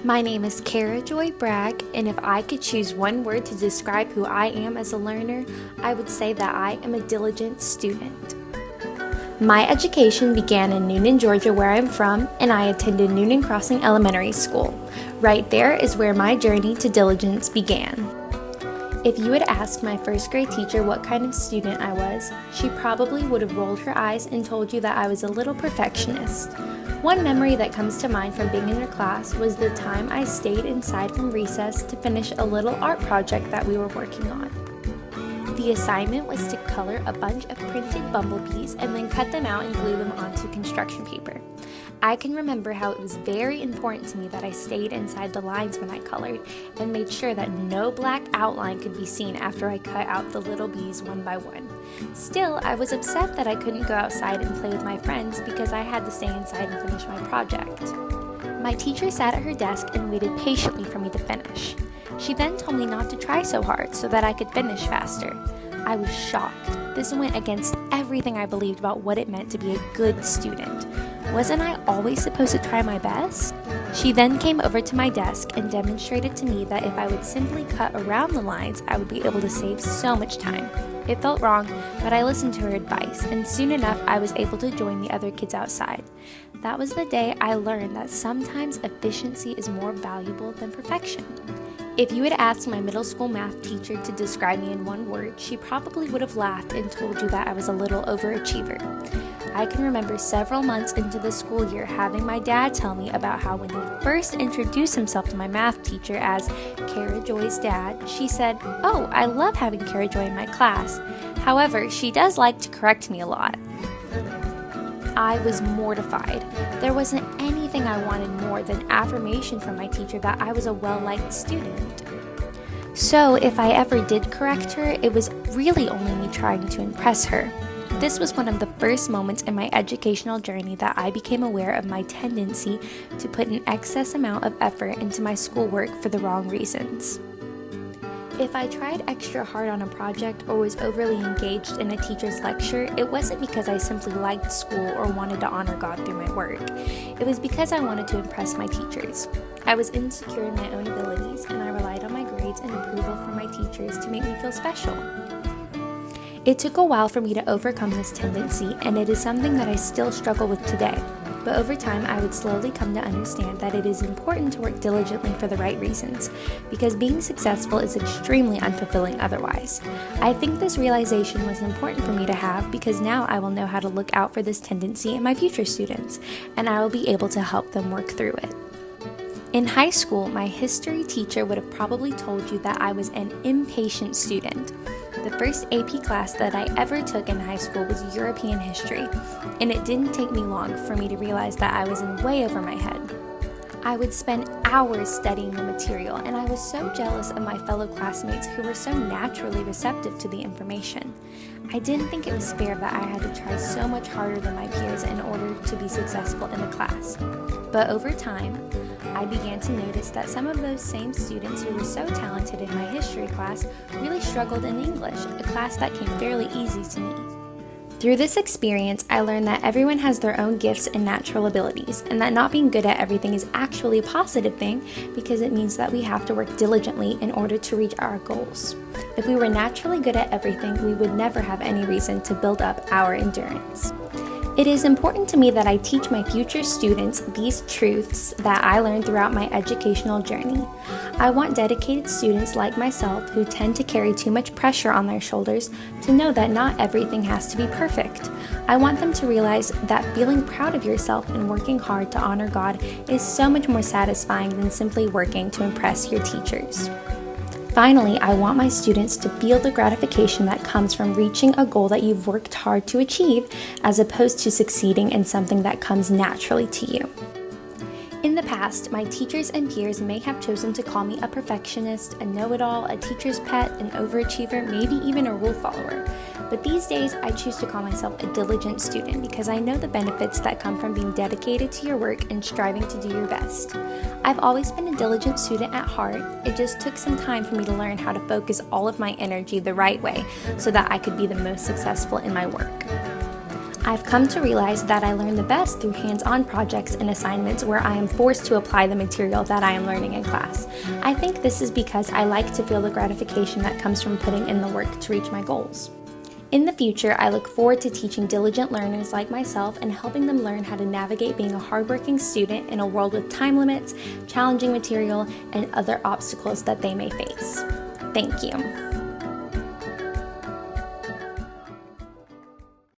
My name is Kara Joy Bragg, and if I could choose one word to describe who I am as a learner, I would say that I am a diligent student. My education began in Newnan, Georgia, where I'm from, and I attended Newnan Crossing Elementary School. Right there is where my journey to diligence began. If you had asked my first grade teacher what kind of student I was, she probably would have rolled her eyes and told you that I was a little perfectionist. One memory that comes to mind from being in her class was the time I stayed inside from recess to finish a little art project that we were working on. The assignment was to color a bunch of printed bumblebees and then cut them out and glue them onto construction paper. I can remember how it was very important to me that I stayed inside the lines when I colored and made sure that no black outline could be seen after I cut out the little bees one by one. Still, I was upset that I couldn't go outside and play with my friends because I had to stay inside and finish my project. My teacher sat at her desk and waited patiently for me to finish. She then told me not to try so hard so that I could finish faster. I was shocked. This went against everything I believed about what it meant to be a good student. Wasn't I always supposed to try my best? She then came over to my desk and demonstrated to me that if I would simply cut around the lines, I would be able to save so much time. It felt wrong, but I listened to her advice, and soon enough I was able to join the other kids outside. That was the day I learned that sometimes efficiency is more valuable than perfection. If you had asked my middle school math teacher to describe me in one word, she probably would have laughed and told you that I was a little overachiever. I can remember several months into the school year having my dad tell me about how when he first introduced himself to my math teacher as Kara Joy's dad, she said, "Oh, I love having Kara Joy in my class. However, she does like to correct me a lot." I was mortified. There wasn't anything I wanted more than affirmation from my teacher that I was a well-liked student. So if I ever did correct her, it was really only me trying to impress her. This was one of the first moments in my educational journey that I became aware of my tendency to put an excess amount of effort into my schoolwork for the wrong reasons. If I tried extra hard on a project or was overly engaged in a teacher's lecture, it wasn't because I simply liked school or wanted to honor God through my work. It was because I wanted to impress my teachers. I was insecure in my own abilities, and I relied on my grades and approval from my teachers to make me feel special. It took a while for me to overcome this tendency, and it is something that I still struggle with today. But over time, I would slowly come to understand that it is important to work diligently for the right reasons, because being successful is extremely unfulfilling otherwise. I think this realization was important for me to have because now I will know how to look out for this tendency in my future students, and I will be able to help them work through it. In high school, my history teacher would have probably told you that I was an impatient student. The first AP class that I ever took in high school was European history, and it didn't take me long for me to realize that I was in way over my head. I would spend hours studying the material, and I was so jealous of my fellow classmates who were so naturally receptive to the information. I didn't think it was fair that I had to try so much harder than my peers in order to be successful in the class. But over time, I began to notice that some of those same students who were so talented in my history class really struggled in English, a class that came fairly easy to me. Through this experience, I learned that everyone has their own gifts and natural abilities, and that not being good at everything is actually a positive thing because it means that we have to work diligently in order to reach our goals. If we were naturally good at everything, we would never have any reason to build up our endurance. It is important to me that I teach my future students these truths that I learned throughout my educational journey. I want dedicated students like myself who tend to carry too much pressure on their shoulders to know that not everything has to be perfect. I want them to realize that feeling proud of yourself and working hard to honor God is so much more satisfying than simply working to impress your teachers. Finally, I want my students to feel the gratification that comes from reaching a goal that you've worked hard to achieve, as opposed to succeeding in something that comes naturally to you. In the past, my teachers and peers may have chosen to call me a perfectionist, a know-it-all, a teacher's pet, an overachiever, maybe even a rule follower. But these days, I choose to call myself a diligent student because I know the benefits that come from being dedicated to your work and striving to do your best. I've always been a diligent student at heart. It just took some time for me to learn how to focus all of my energy the right way so that I could be the most successful in my work. I've come to realize that I learn the best through hands-on projects and assignments where I am forced to apply the material that I am learning in class. I think this is because I like to feel the gratification that comes from putting in the work to reach my goals. In the future, I look forward to teaching diligent learners like myself and helping them learn how to navigate being a hardworking student in a world with time limits, challenging material, and other obstacles that they may face. Thank you.